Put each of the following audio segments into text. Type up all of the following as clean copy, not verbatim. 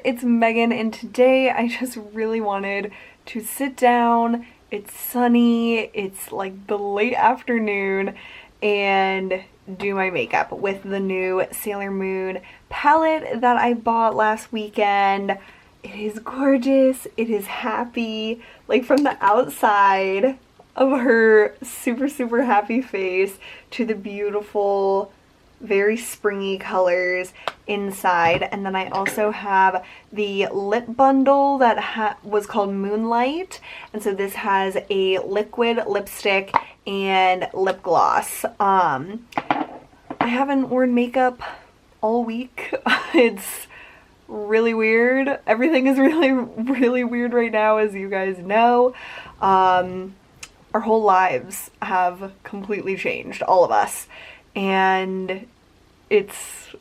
it's Megan, and today I just really wanted to sit down. It's sunny, it's like the late afternoon, and do my makeup with the new Sailor Moon palette that I bought last weekend. It is gorgeous, it is happy, like from the outside of her super happy face to the beautiful very springy colors inside. And then I also have the lip bundle that was called Moonlight, and so this has a liquid lipstick and lip gloss. I haven't worn makeup all week. It's really weird. Everything is really weird right now, as you guys know. Our whole lives have completely changed, all of us, and it's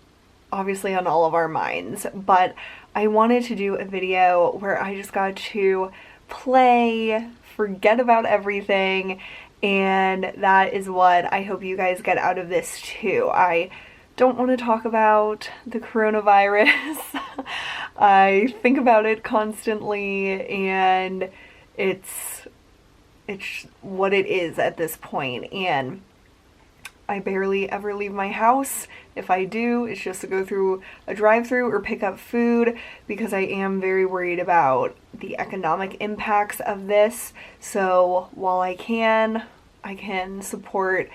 obviously on all of our minds. But I wanted to do a video where I just got to play, forget about everything, and that is what I hope you guys get out of this too. I don't want to talk about the coronavirus. I think about it constantly, and it's what it is at this point, and I barely ever leave my house. If I do, it's just to go through a drive-thru or pick up food, because I am very worried about the economic impacts of this. So while I can support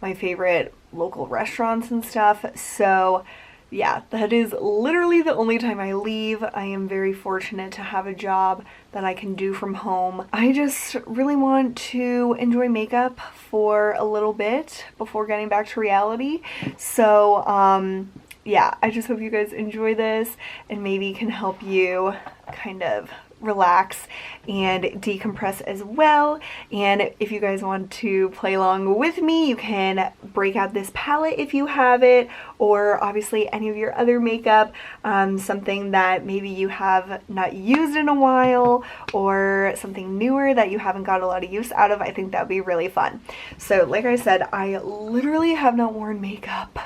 my favorite local restaurants and stuff. So yeah, that is literally the only time I leave. I am very fortunate to have a job that I can do from home. I just really want to enjoy makeup for a little bit before getting back to reality. So yeah, I just hope you guys enjoy this and maybe can help you kind of relax and decompress as well. And if you guys want to play along with me, you can break out this palette if you have it, or obviously any of your other makeup, something that maybe you have not used in a while, or something newer that you haven't got a lot of use out of. I think that would be really fun. So like I said, I literally have not worn makeup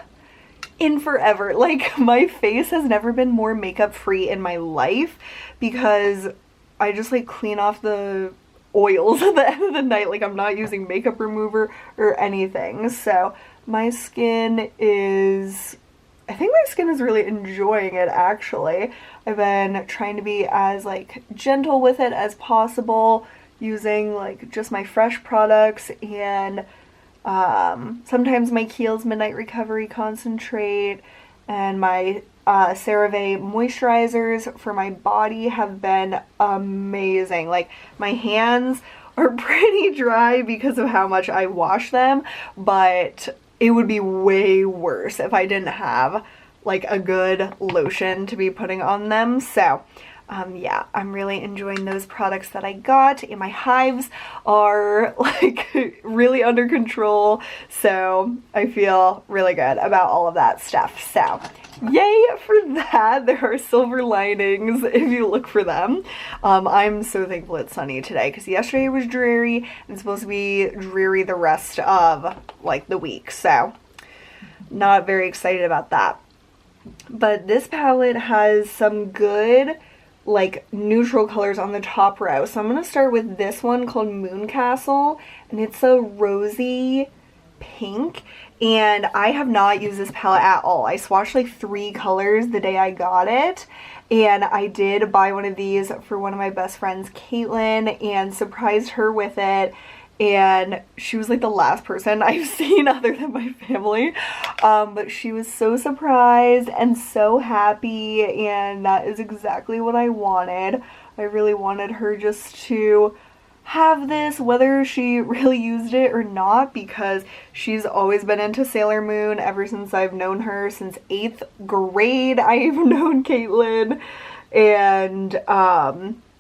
in forever. Like, my face has never been more makeup free in my life, because I just like clean off the oils at the end of the night. Like, I'm not using makeup remover or anything. So my skin is, I think my skin is really enjoying it, actually. I've been trying to be as like gentle with it as possible, using like just my fresh products, and sometimes my Kiehl's Midnight Recovery Concentrate and my CeraVe moisturizers for my body have been amazing. Like, my hands are pretty dry because of how much I wash them, but it would be way worse if I didn't have like a good lotion to be putting on them. So yeah, I'm really enjoying those products that I got, and my hives are like really under control, so I feel really good about all of that stuff. So yay for that. There are silver linings if you look for them. I'm so thankful it's sunny today, because yesterday was dreary, and it's supposed to be dreary the rest of like the week, so not very excited about that. But this palette has some good like neutral colors on the top row. So I'm going to start with this one called Moon Castle, and it's a rosy pink, and I have not used this palette at all. I swatched like 3 colors the day I got it, and I did buy one of these for one of my best friends, Caitlin, and surprised her with it. And she was like the last person I've seen other than my family, but she was so surprised and so happy, and that is exactly what I wanted. I really wanted her just to have this, whether she really used it or not, because she's always been into Sailor Moon ever since I've known her. Since 8th grade I've known Caitlin, and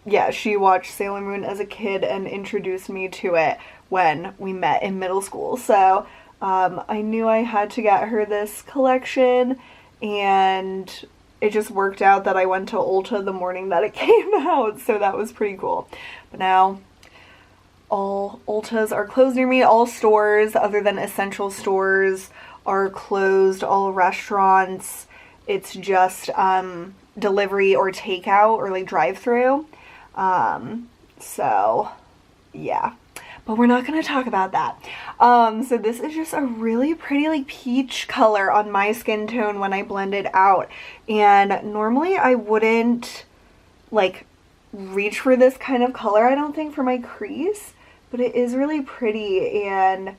yeah, she watched Sailor Moon as a kid and introduced me to it when we met in middle school. So I knew I had to get her this collection, and it just worked out that I went to Ulta the morning that it came out, so that was pretty cool. But now all Ultas are closed near me. All stores other than essential stores are closed. All restaurants. It's just delivery or takeout or like drive-through. So yeah, but we're not going to talk about that. So this is just a really pretty like peach color on my skin tone when I blend it out. And normally I wouldn't like reach for this kind of color, I don't think, for my crease, but it is really pretty and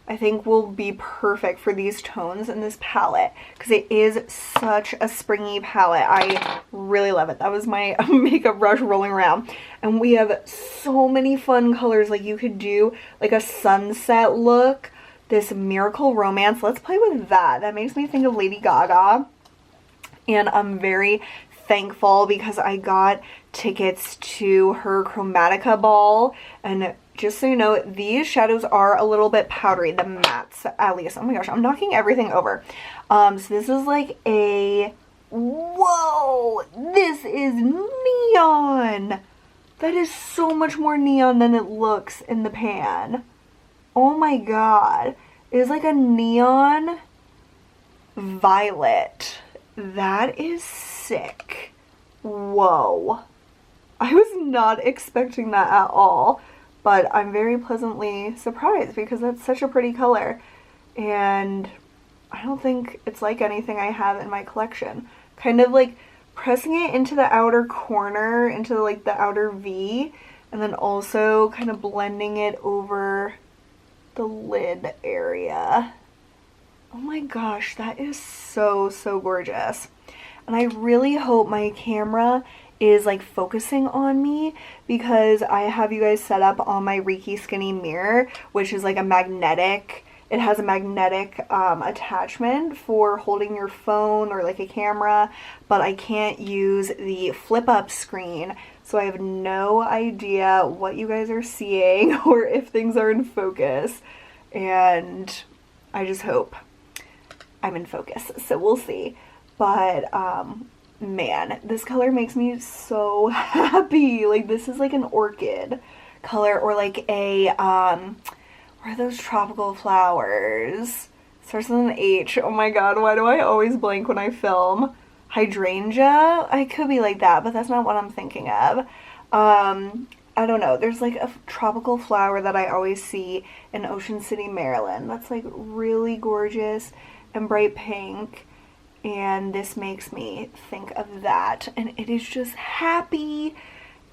I think will be perfect for these tones in this palette because it is such a springy palette. I really love it. That was my makeup brush rolling around. And we have so many fun colors. Like you could do like a sunset look, this Miracle Romance. Let's play with that. That makes me think of Lady Gaga. And I'm very thankful because I got tickets to her Chromatica ball, and just so you know, these shadows are a little bit powdery, the mattes at least. Oh my gosh, I'm knocking everything over. So this is like a, whoa, this is neon. That is so much more neon than it looks in the pan. Oh my god. It is like a neon violet. That is sick. Whoa. I was not expecting that at all, but I'm very pleasantly surprised because that's such a pretty color, and I don't think it's like anything I have in my collection. Kind of like pressing it into the outer corner, into like the outer V, and then also kind of blending it over the lid area. Oh my gosh, that is so, so gorgeous. And I really hope my camera is like focusing on me because I have you guys set up on my Reiki Skinny mirror, which is like a magnetic, it has a magnetic attachment for holding your phone or like a camera, but I can't use the flip up screen, so I have no idea what you guys are seeing or if things are in focus, and I just hope I'm in focus, so we'll see. But man, this color makes me so happy. Like this is like an orchid color, or like a what are those tropical flowers? Starts with an H. Oh my god, why do I always blank when I film? Hydrangea? I could be like that, but that's not what I'm thinking of. I don't know. There's like a tropical flower that I always see in Ocean City, Maryland. That's like really gorgeous and bright pink. And this makes me think of that, and it is just happy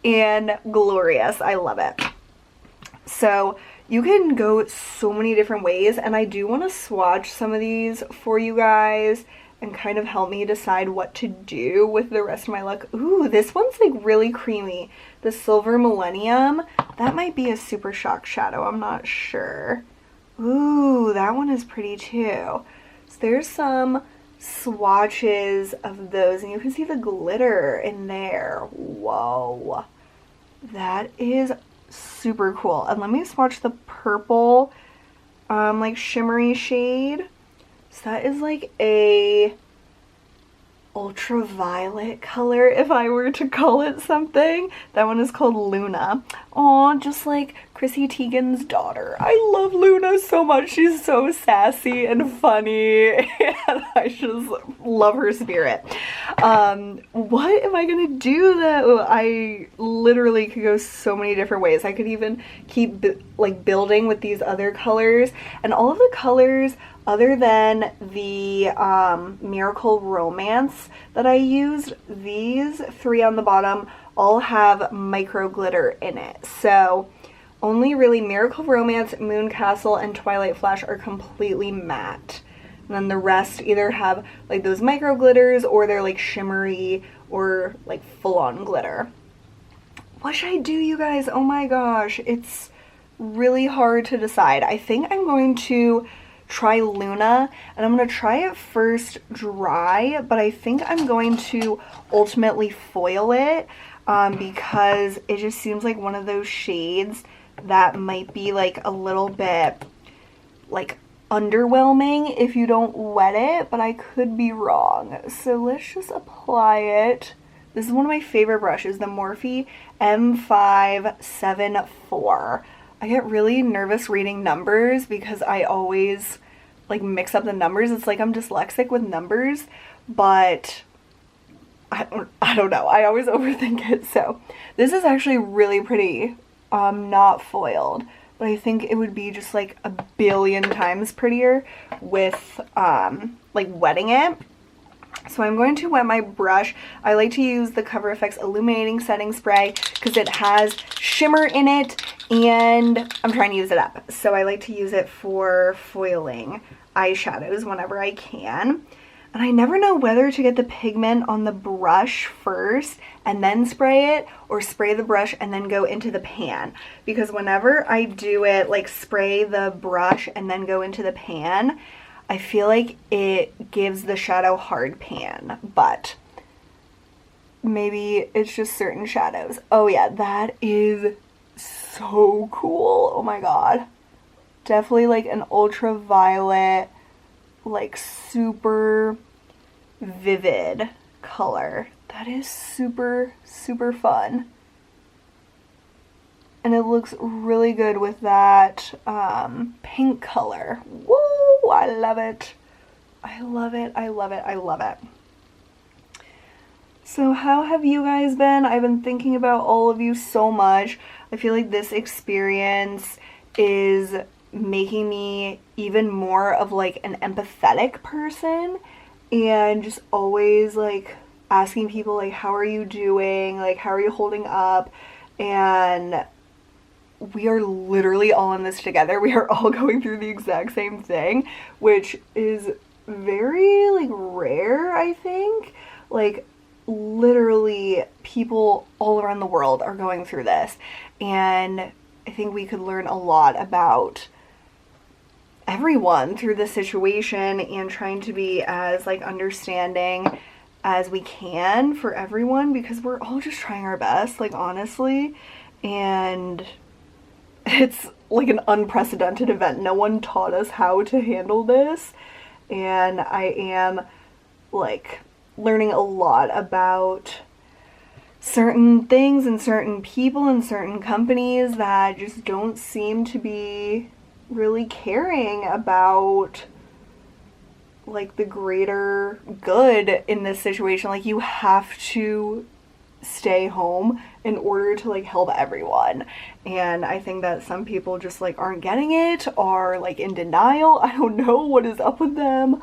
and glorious. I love it. So you can go so many different ways, and I do want to swatch some of these for you guys and kind of help me decide what to do with the rest of my look. Ooh, this one's like really creamy. The Silver Millennium, that might be a Super Shock shadow, I'm not sure. Ooh, that one is pretty too. So there's some swatches of those, and you can see the glitter in there. Whoa, that is super cool. And let me swatch the purple like shimmery shade. So that is like a ultraviolet color, if I were to call it something. That one is called Luna. Aw, just like Chrissy Teigen's daughter. I love Luna so much. She's so sassy and funny, and I just love her spirit. What am I gonna do though? I literally could go so many different ways. I could even keep like building with these other colors, and all of the colors other than the Miracle Romance that I used, these three on the bottom all have micro glitter in it. So only really Miracle Romance, Moon Castle, and Twilight Flash are completely matte. And then the rest either have like those micro glitters, or they're like shimmery or like full-on glitter. What should I do, you guys? Oh my gosh, it's really hard to decide. I think I'm going to try Luna, and I'm going to try it first dry, but I think I'm going to ultimately foil it because it just seems like one of those shades that might be like a little bit like underwhelming if you don't wet it, but I could be wrong. So let's just apply it. This is one of my favorite brushes, the Morphe M574. I get really nervous reading numbers because I always like mix up the numbers. It's like I'm dyslexic with numbers, but I don't know. I always overthink it. So this is actually really pretty. Not foiled, but I think it would be just like a billion times prettier with like wetting it. So I'm going to wet my brush. I like to use the Cover FX Illuminating Setting Spray because it has shimmer in it and I'm trying to use it up. So I like to use it for foiling eyeshadows whenever I can. And I never know whether to get the pigment on the brush first and then spray it, or spray the brush and then go into the pan. Because whenever I do it, like spray the brush and then go into the pan, I feel like it gives the shadow hard pan, but maybe it's just certain shadows. Oh yeah, that is so cool. Oh my god. Definitely like an ultraviolet, like super vivid color. That is super, super fun. And it looks really good with that pink color. Woo! I love it. I love it. I love it. I love it. So how have you guys been? I've been thinking about all of you so much. I feel like this experience is making me even more of like an empathetic person, and just always like asking people like, how are you doing? Like, how are you holding up? And we are literally all in this together. We are all going through the exact same thing, which is very like rare, I think. Like literally people all around the world are going through this, and I think we could learn a lot about everyone through this situation and trying to be as like understanding as we can for everyone, because we're all just trying our best, like honestly. And it's like an unprecedented event. No one taught us how to handle this, and I am like learning a lot about certain things and certain people and certain companies that just don't seem to be really caring about like the greater good in this situation. Like you have to stay home in order to like help everyone, and I think that some people just like aren't getting it, or like in denial. I don't know what is up with them,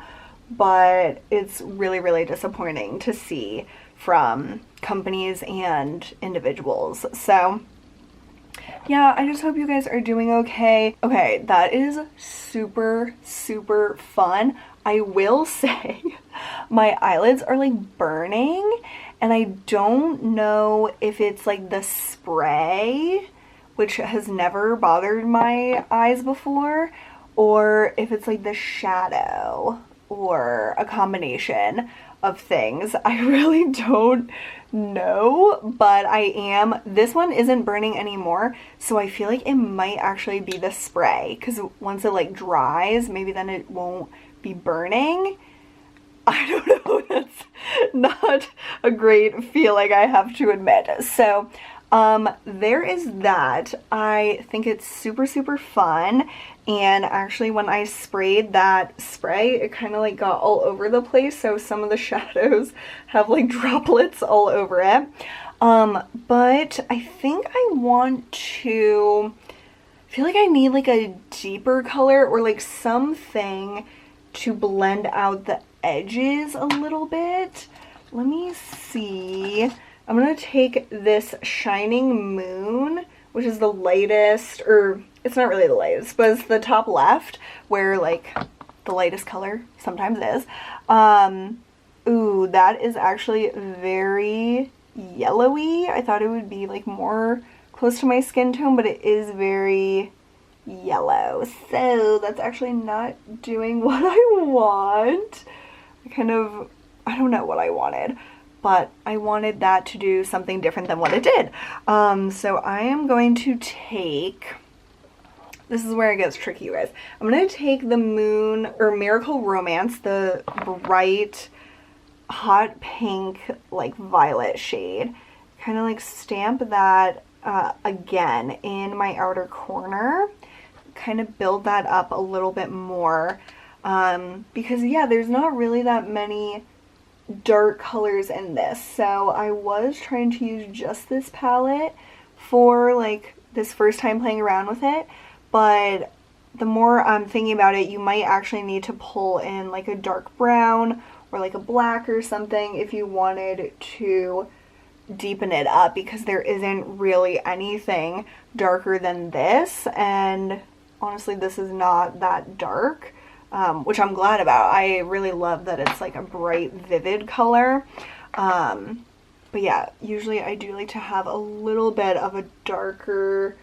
but it's really, really disappointing to see from companies and individuals. So yeah, I just hope you guys are doing okay. Okay, that is super, super fun. I will say my eyelids are like burning, and I don't know if it's like the spray, which has never bothered my eyes before, or if it's like the shadow, or a combination of things. I really don't know, but this one isn't burning anymore, so I feel like it might actually be the spray, because once it like dries, maybe then it won't be burning. I don't know, that's not a great feeling, I have to admit. So there is that. I think it's super, super fun. And actually when I sprayed that spray, it kind of like got all over the place. So some of the shadows have like droplets all over it. But I think I feel like I need like a deeper color, or like something to blend out the edges a little bit. Let me see. I'm gonna take this Shining Moon, which is the lightest, or it's not really the lightest, but it's the top left, where like the lightest color sometimes is. Ooh, that is actually very yellowy. I thought it would be like more close to my skin tone, but it is very yellow. So that's actually not doing what I want. I don't know what I wanted, but I wanted that to do something different than what it did. So I am going to take, this is where it gets tricky, you guys. I'm going to take the Miracle Romance, the bright hot pink like violet shade, kind of like stamp that again in my outer corner, kind of build that up a little bit more, because yeah, there's not really that many dark colors in this. So I was trying to use just this palette for like this first time playing around with it, but the more I'm thinking about it, you might actually need to pull in like a dark brown or like a black or something if you wanted to deepen it up, because there isn't really anything darker than this, and honestly this is not that dark, which I'm glad about. I really love that it's like a bright, vivid color. But yeah, usually I do like to have a little bit of a darker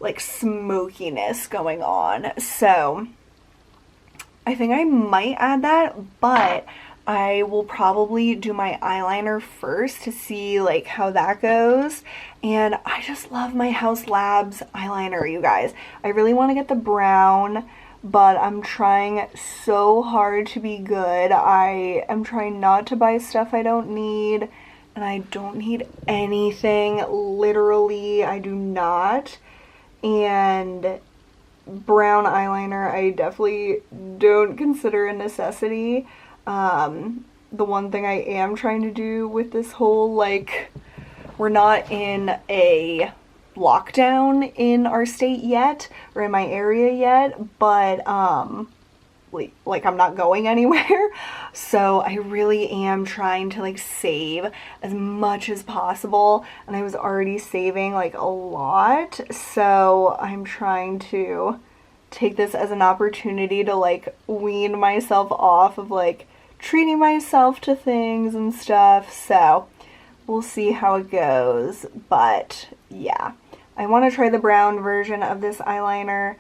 like smokiness going on, so I think I might add that, but I will probably do my eyeliner first to see like how that goes. And I just love my Haus Labs eyeliner, you guys. I really want to get the brown, but I'm trying so hard to be good. I am trying not to buy stuff I don't need, and I don't need anything, literally I do not. And brown eyeliner I definitely don't consider a necessity. The one thing I am trying to do with this whole, like, we're not in a lockdown in our state yet, or in my area yet, but like I'm not going anywhere, so I really am trying to like save as much as possible, and I was already saving like a lot, so I'm trying to take this as an opportunity to like wean myself off of like treating myself to things and stuff. So we'll see how it goes, but yeah, I want to try the brown version of this eyeliner,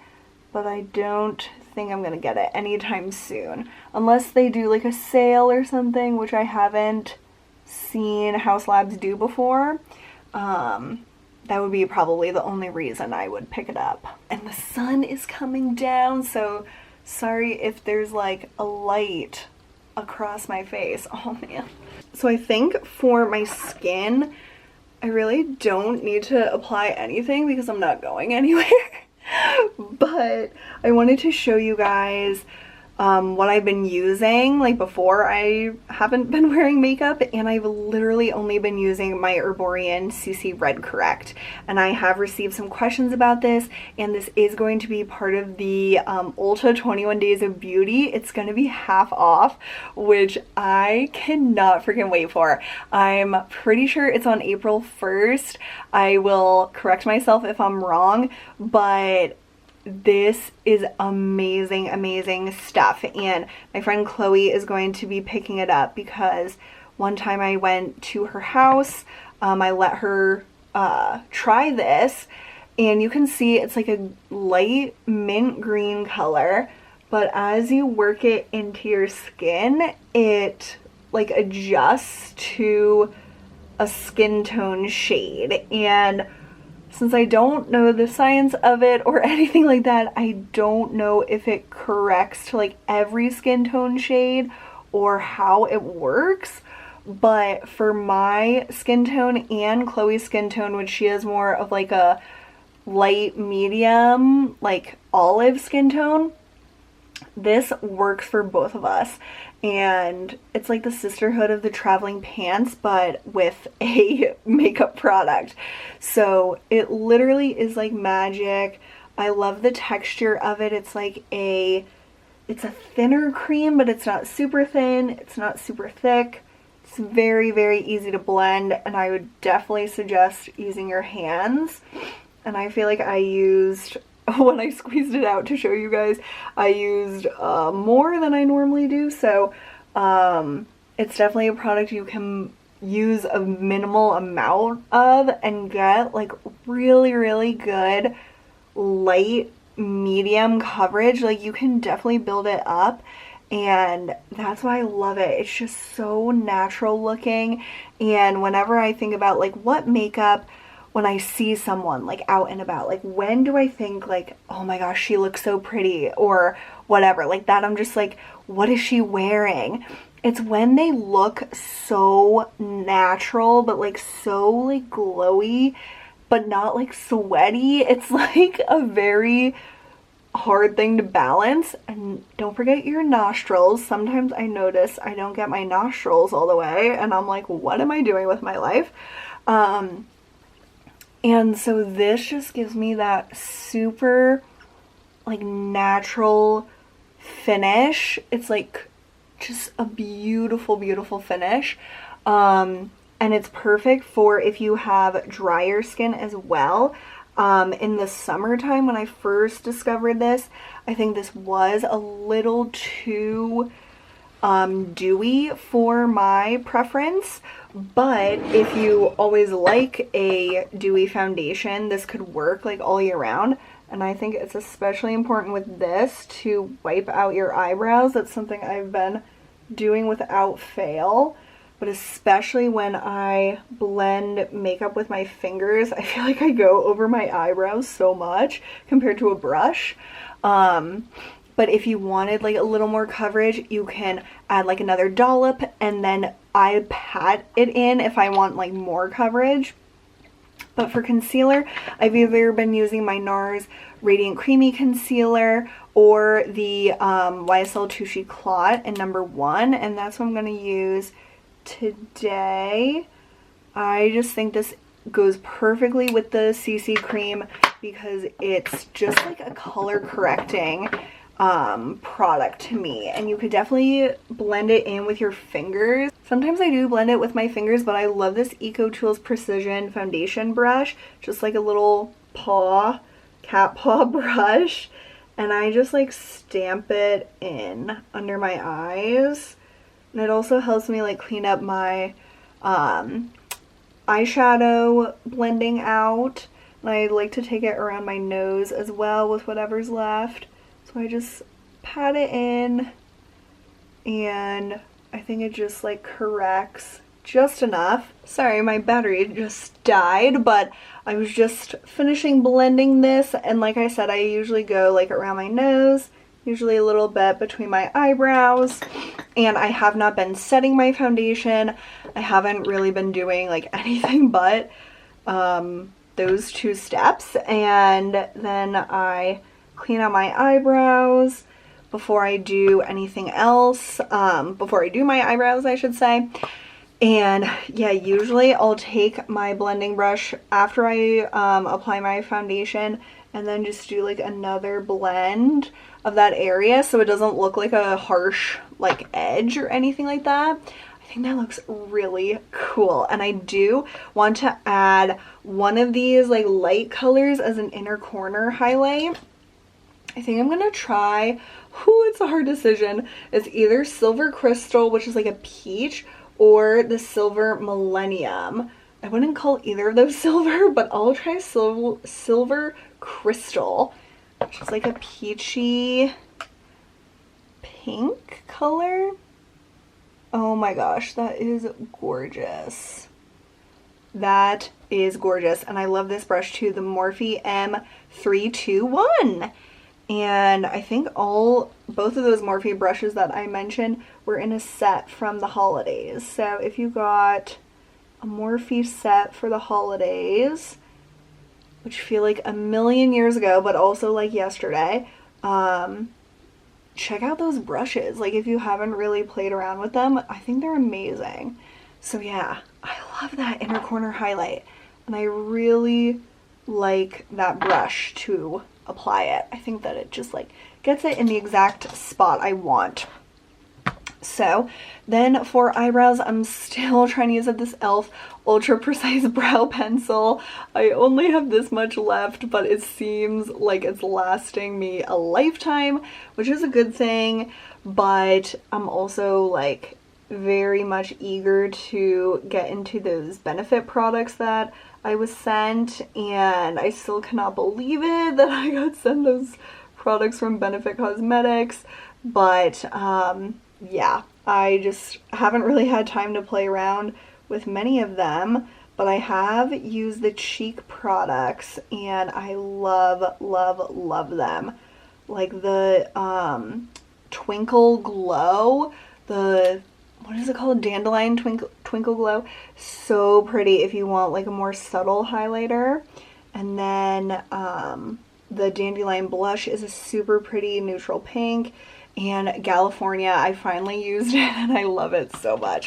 but I don't think I'm gonna get it anytime soon, unless they do like a sale or something, which I haven't seen Haus Labs do before. That would be probably the only reason I would pick it up. And the sun is coming down, so sorry if there's like a light across my face. Oh man. So I think for my skin, I really don't need to apply anything because I'm not going anywhere. But I wanted to show you guys what I've been using. Like before, I haven't been wearing makeup, and I've literally only been using my Herborian CC Red Correct, and I have received some questions about this, and this is going to be part of the Ulta 21 Days of Beauty. It's going to be half off, which I cannot freaking wait for. I'm pretty sure it's on April 1st. I will correct myself if I'm wrong, but this is amazing, amazing stuff, and my friend Chloe is going to be picking it up because one time I went to her house, I let her try this, and you can see it's like a light mint green color, but as you work it into your skin, it like adjusts to a skin tone shade. And since I don't know the science of it or anything like that, I don't know if it corrects to like every skin tone shade or how it works. But for my skin tone and Chloe's skin tone, which she has more of like a light medium, like olive skin tone, this works for both of us. And it's like the sisterhood of the traveling pants, but with a makeup product. So it literally is like magic. I love the texture of it. It's like it's a thinner cream, but it's not super thin, it's not super thick. It's very, very easy to blend, and I would definitely suggest using your hands. And I feel like I used, when I squeezed it out to show you guys, I used more than I normally do, so it's definitely a product you can use a minimal amount of and get like really, really good light medium coverage. Like you can definitely build it up, and that's why I love it. It's just so natural looking, and whenever I think about like what makeup, when I see someone like out and about, like when do I think like, oh my gosh, she looks so pretty or whatever like that, I'm just like, what is she wearing? It's when they look so natural, but like so like glowy, but not like sweaty. It's like a very hard thing to balance. And don't forget your nostrils. Sometimes I notice I don't get my nostrils all the way and I'm like, what am I doing with my life? And so this just gives me that super like natural finish. It's like just a beautiful, beautiful finish. And it's perfect for if you have drier skin as well. In the summertime when I first discovered this, I think this was a little too dewy for my preference, but if you always like a dewy foundation, this could work like all year round. And I think it's especially important with this to wipe out your eyebrows. That's something I've been doing without fail, but especially when I blend makeup with my fingers, I feel like I go over my eyebrows so much compared to a brush. But if you wanted like a little more coverage, you can add like another dollop and then I pat it in if I want like more coverage. But for concealer, I've either been using my NARS Radiant Creamy Concealer or the YSL Touche Clot in #1, and that's what I'm going to use today. I just think this goes perfectly with the CC cream because it's just like a color correcting product to me, and you could definitely blend it in with your fingers. Sometimes I do blend it with my fingers, but I love this Eco Tools Precision foundation brush, just like a little cat paw brush, and I just like stamp it in under my eyes. And it also helps me like clean up my eyeshadow blending out, and I like to take it around my nose as well with whatever's left. So I just pat it in, and I think it just like corrects just enough. Sorry, my battery just died, but I was just finishing blending this, and like I said, I usually go like around my nose, usually a little bit between my eyebrows, and I have not been setting my foundation. I haven't really been doing like anything but those two steps, and then I clean out my eyebrows before I do anything else, before I do my eyebrows, I should say. And yeah, usually I'll take my blending brush after I apply my foundation and then just do like another blend of that area so it doesn't look like a harsh like edge or anything like that. I think that looks really cool, and I do want to add one of these like light colors as an inner corner highlight. I think I'm gonna try, it's a hard decision. It's either Silver Crystal, which is like a peach, or the Silver Millennium. I wouldn't call either of those silver, but I'll try Silver Crystal, which is like a peachy pink color. Oh my gosh, that is gorgeous. That is gorgeous, and I love this brush too, the Morphe M321. And I think both of those Morphe brushes that I mentioned were in a set from the holidays. So if you got a Morphe set for the holidays, which feel like a million years ago, but also like yesterday, check out those brushes. Like if you haven't really played around with them, I think they're amazing. So yeah, I love that inner corner highlight, and I really like that brush to apply it. I think that it just like gets it in the exact spot I want. So then for eyebrows, I'm still trying to use up this e.l.f. Ultra Precise Brow Pencil. I only have this much left, but it seems like it's lasting me a lifetime, which is a good thing, but I'm also like very much eager to get into those Benefit products that I was sent, and I still cannot believe it that I got sent those products from Benefit Cosmetics. But yeah, I just haven't really had time to play around with many of them, but I have used the cheek products and I love, love, love them. Like the Twinkle Glow, what is it called? Dandelion Twinkle Glow. So pretty if you want like a more subtle highlighter. And then the Dandelion blush is a super pretty neutral pink, and California, I finally used it and I love it so much.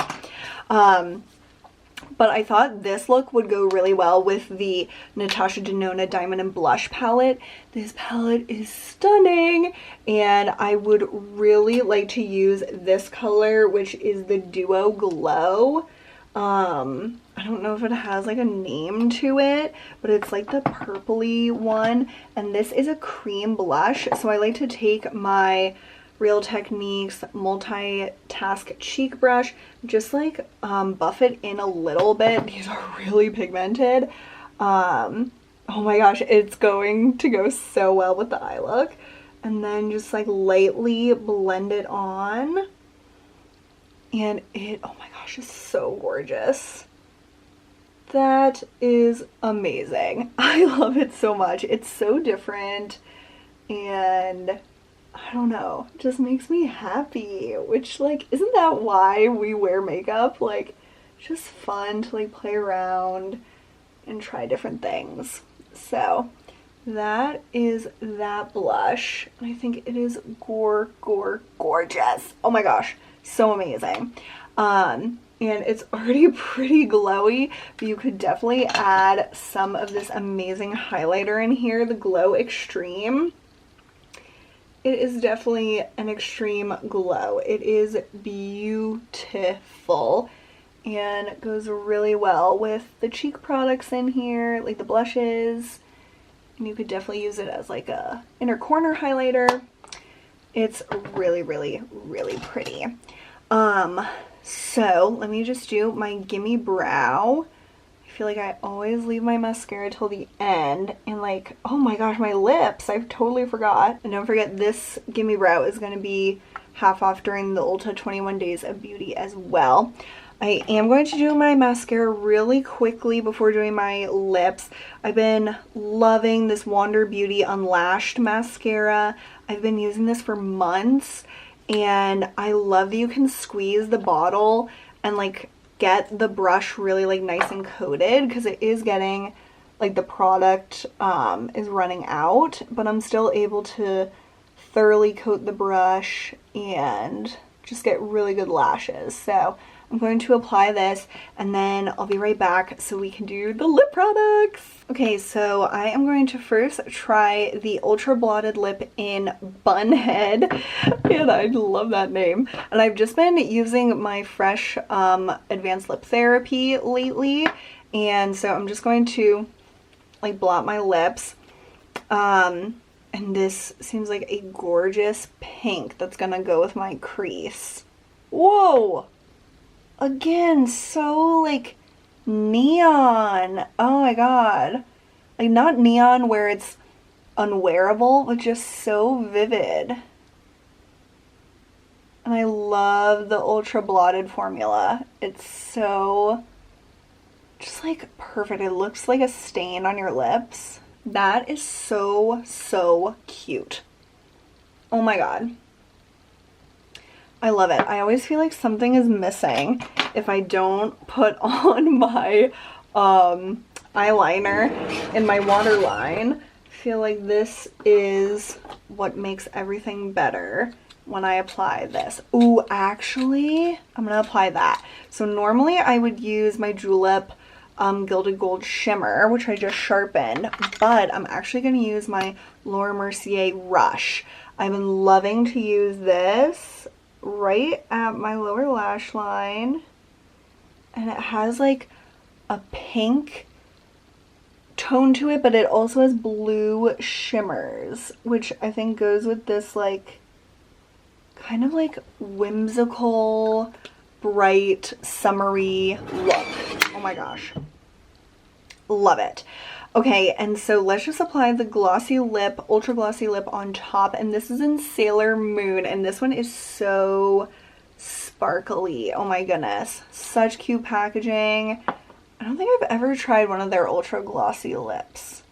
But I thought this look would go really well with the Natasha Denona Diamond and Blush palette. This palette is stunning, and I would really like to use this color, which is the Duo Glow. I don't know if it has like a name to it, but it's like the purpley one, and this is a cream blush. So I like to take my Real Techniques multitask cheek brush, just like buff it in a little bit. These are really pigmented. Oh my gosh, it's going to go so well with the eye look. And then just like lightly blend it on, and it, oh my gosh, is so gorgeous. That is amazing. I love it so much. It's so different, and I don't know, it just makes me happy, which, like, isn't that why we wear makeup? Like, it's just fun to like play around and try different things. So that is that blush, and I think it is gorgeous. Oh my gosh, so amazing. And it's already pretty glowy, but you could definitely add some of this amazing highlighter in here, the Glow Extreme. It is definitely an extreme glow. It is beautiful and goes really well with the cheek products in here, like the blushes. And you could definitely use it as like a inner corner highlighter. It's really pretty. So let me just do my Gimme Brow. I feel like I always leave my mascara till the end, and like, oh my gosh, my lips, I totally forgot. And don't forget, this Gimme Brow is going to be half off during the Ulta 21 Days of Beauty as well. I am going to do my mascara really quickly before doing my lips. I've been loving this Wander Beauty Unlashed mascara. I've been using this for months, and I love that you can squeeze the bottle and like get the brush really like nice and coated, because it is getting like the product is running out, but I'm still able to thoroughly coat the brush and just get really good lashes. So I'm going to apply this, and then I'll be right back so we can do the lip products. Okay, so I am going to first try the Ultra Blotted Lip in Bunhead, and I love that name. And I've just been using my Fresh Advanced Lip Therapy lately, and so I'm just going to like blot my lips. And this seems like a gorgeous pink that's gonna go with my crease. Whoa! Again, so like neon. Oh my god. Like not neon where it's unwearable, but just so vivid. And I love the Ultra Blotted formula. It's so just like perfect. It looks like a stain on your lips. That is so cute. Oh my god. I love it. I always feel like something is missing if I don't put on my eyeliner in my waterline. I feel like this is what makes everything better when I apply this. Ooh, actually, I'm gonna apply that. So normally I would use my Julep Gilded Gold Shimmer, which I just sharpened, but I'm actually gonna use my Laura Mercier Rush. I've been loving to use this right at my lower lash line, and it has like a pink tone to it, but it also has blue shimmers, which I think goes with this like kind of like whimsical, bright, summery look. Oh my gosh, love it. Okay, and so let's just apply the glossy lip, ultra glossy lip on top, and this is in Sailor Moon, and this one is so sparkly. Oh my goodness, such cute packaging. I don't think I've ever tried one of their ultra glossy lips.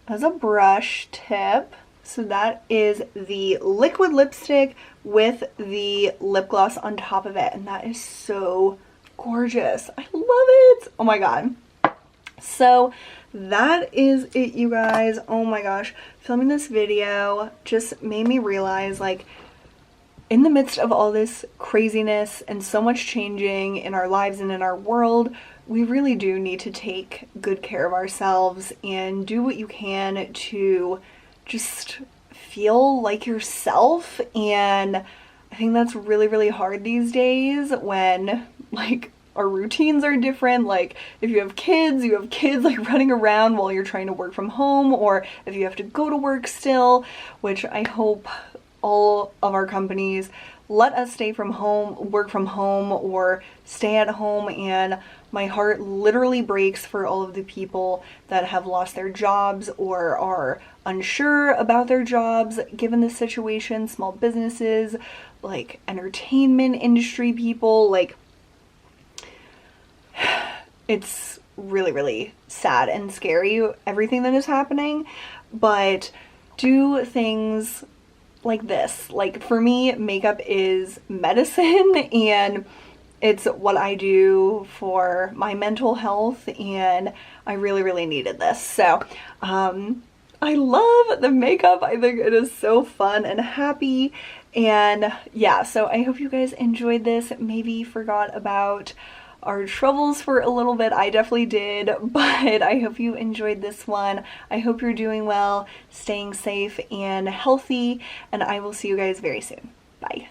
It has a brush tip. So that is the liquid lipstick with the lip gloss on top of it, and that is so gorgeous. I love it. Oh my god. So that is it, you guys. Oh my gosh, filming this video just made me realize, like, in the midst of all this craziness and so much changing in our lives and in our world, we really do need to take good care of ourselves and do what you can to just feel like yourself. And I think that's really, really hard these days when, like, our routines are different. Like, if you have kids like running around while you're trying to work from home, or if you have to go to work still, which I hope all of our companies let us stay from home, work from home, or stay at home. And my heart literally breaks for all of the people that have lost their jobs or are unsure about their jobs given the situation. Small businesses, like entertainment industry people, like, it's really, really sad and scary, everything that is happening. But do things like this. Like, for me, makeup is medicine, and it's what I do for my mental health, and I really, really needed this. So, I love the makeup. I think it is so fun and happy. And yeah, so I hope you guys enjoyed this. Maybe forgot about our troubles for a little bit. I definitely did, but I hope you enjoyed this one. I hope you're doing well, staying safe and healthy, and I will see you guys very soon. Bye.